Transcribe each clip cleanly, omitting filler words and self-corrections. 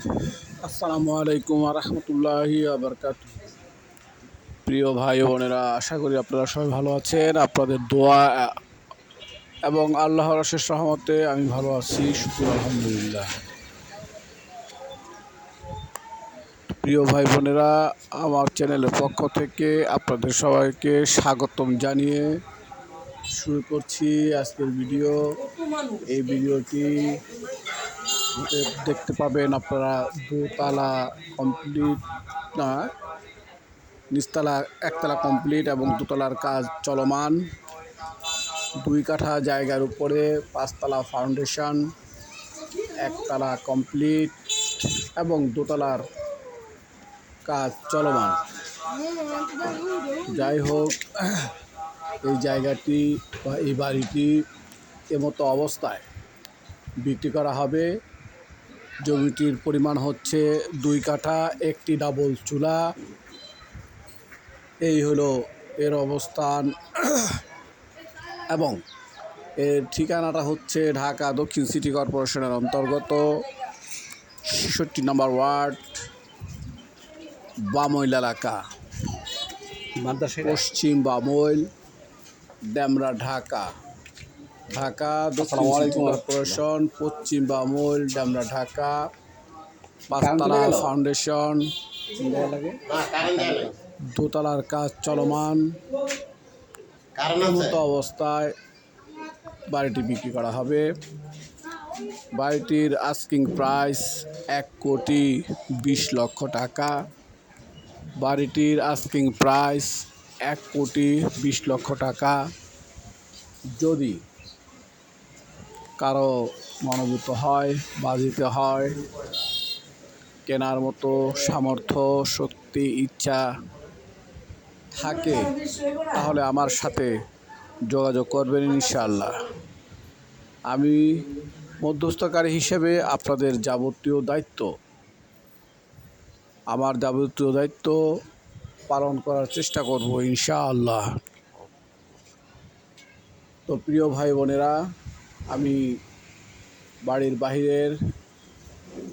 আসসালামু আলাইকুম রহমতুল্লাহি বারকাতুহু। প্রিয় ভাই বোনেরা, আশা করি আপনারা সবাই ভালো আছেন। আপনাদের দোয়া এবং আল্লাহর অশেষ রহমতে আমি ভালো আছি, শুকর আলহামদুলিল্লাহ। প্রিয় ভাই বোনেরা, আমার চ্যানেলের পক্ষ থেকে আপনাদের সবাইকে স্বাগতম জানিয়ে শুরু করছি আজকের ভিডিও। এই ভিডিওটি দেখতে পাবেন আপনারা দোতলা কমপ্লিট না, নিচতলা একতলা কমপ্লিট এবং দোতলার কাজ চলমান। 2 কাঠা জায়গার উপরে 5 তলা ফাউন্ডেশন, একতলা কমপ্লিট এবং দোতলার কাজ চলমান। যাই হোক, এই জায়গাটি বা এই বাড়িটি এমতো অবস্থায় বিক্রি করা হবে। জমিটির পরিমাণ হচ্ছে 2 কাঠা, একটি ডাবল চুলা। এই হলো এর অবস্থান এবং এর ঠিকানাটা হচ্ছে ঢাকা দক্ষিণ সিটি কর্পোরেশনের অন্তর্গত 66 নম্বর ওয়ার্ড, বামইল এলাকা, পশ্চিম বামইল, ডেমরা, ঢাকা। ঢাকা দক্ষিণ সিটি কর্পোরেশন, পশ্চিম বামইল, ডেমরা, ঢাকা। 5 তলা ফাউন্ডেশন, দোতলার কাজ চলমান। মতো অবস্থায় বাড়িটি বিক্রি করা হবে। বাড়িটির আস্কিং প্রাইস 1,20,00,000 টাকা। বাড়িটির আস্কিং প্রাইস 1,20,00,000 টাকা। যদি কারো মনোভূত হয়, বাজিতে হয়, কেনার মতো সামর্থ্য, শক্তি, ইচ্ছা থাকে, তাহলে আমার সাথে যোগাযোগ করবেন ইনশাআল্লাহ। আমি মধ্যস্থকারী হিসেবে আপনাদের আমার যাবতীয় দায়িত্ব পালন করার চেষ্টা করব ইনশাআল্লাহ। তো প্রিয় ভাই বোনেরা, আমি বাড়ির বাহিরের,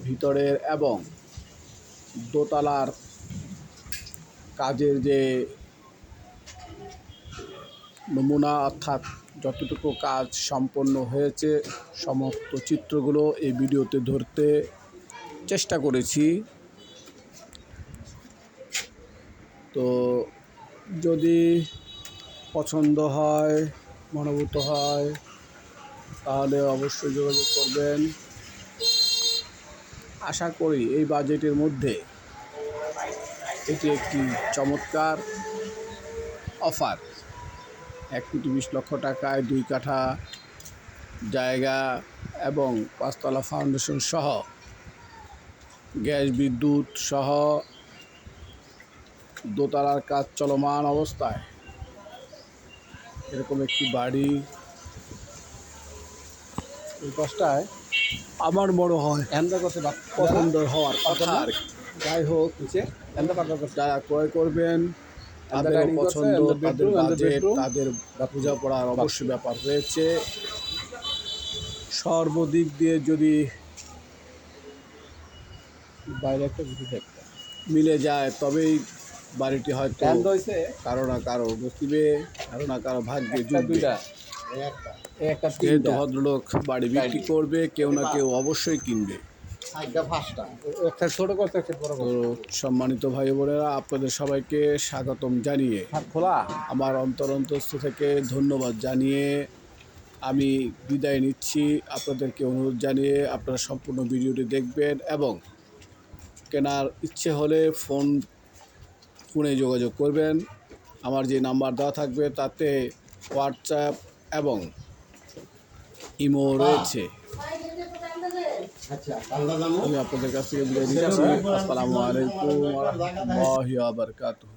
ভিতরের এবং দোতলার কাজের যে নমুনা, অর্থাৎ যতটুকু কাজ সম্পন্ন হয়েছে সমস্ত চিত্রগুলো এই ভিডিওতে ধরতে চেষ্টা করেছি। তো যদি পছন্দ হয়, মনোভূত হয়, তাহলে অবশ্যই যোগাযোগ করবেন। আশা করি এই বাজেটের মধ্যে এটি একটি চমৎকার অফার। 1,20,00,000 টাকায় 2 কাঠা জায়গা এবং 5 তলা ফাউন্ডেশন সহ, গ্যাস বিদ্যুৎ সহ, দোতলার কাজ চলমান অবস্থায় এরকম একটি বাড়ি এই কাজটায় আমার মনে হয় পছন্দ হওয়ার কথা। যাই হোক, যারা ক্রয় করবেন তাদের পছন্দ, তাদের বাজেট, তাদের পূজা পড়ার অবশ্যই ব্যাপার রয়েছে। সর্বদিক দিয়ে যদি বাইরে একটা মিলে যায়, তবেই বাড়িটি হয়তো কারো না কারো নসিবে, কারো না কারো ভাগ্যে জুটবে। যেহেতু ভদ্রলোক বাড়ি বিক্রি করবে, কেউ না কেউ অবশ্যই কিনবে। তো সম্মানিত ভাই বোনেরা, আপনাদের সবাইকে স্বাগতম জানিয়ে, আমার অন্তরস্থ থেকে ধন্যবাদ জানিয়ে আমি বিদায় নিচ্ছি। আপনাদেরকে অনুরোধ জানিয়ে আপনারা সম্পূর্ণ ভিডিওটি দেখবেন এবং কেনার ইচ্ছে হলে ফোনে যোগাযোগ করবেন। আমার যে নাম্বার দেওয়া থাকবে তাতে হোয়াটসঅ্যাপ এবং ইমো রয়েছে। আমি আপনাদের কাছ থেকে বিদায় নিচ্ছি। আসসালামু আলাইকুম ওয়া রাহমাতুল্লাহি ওয়া বারাকাতুহু।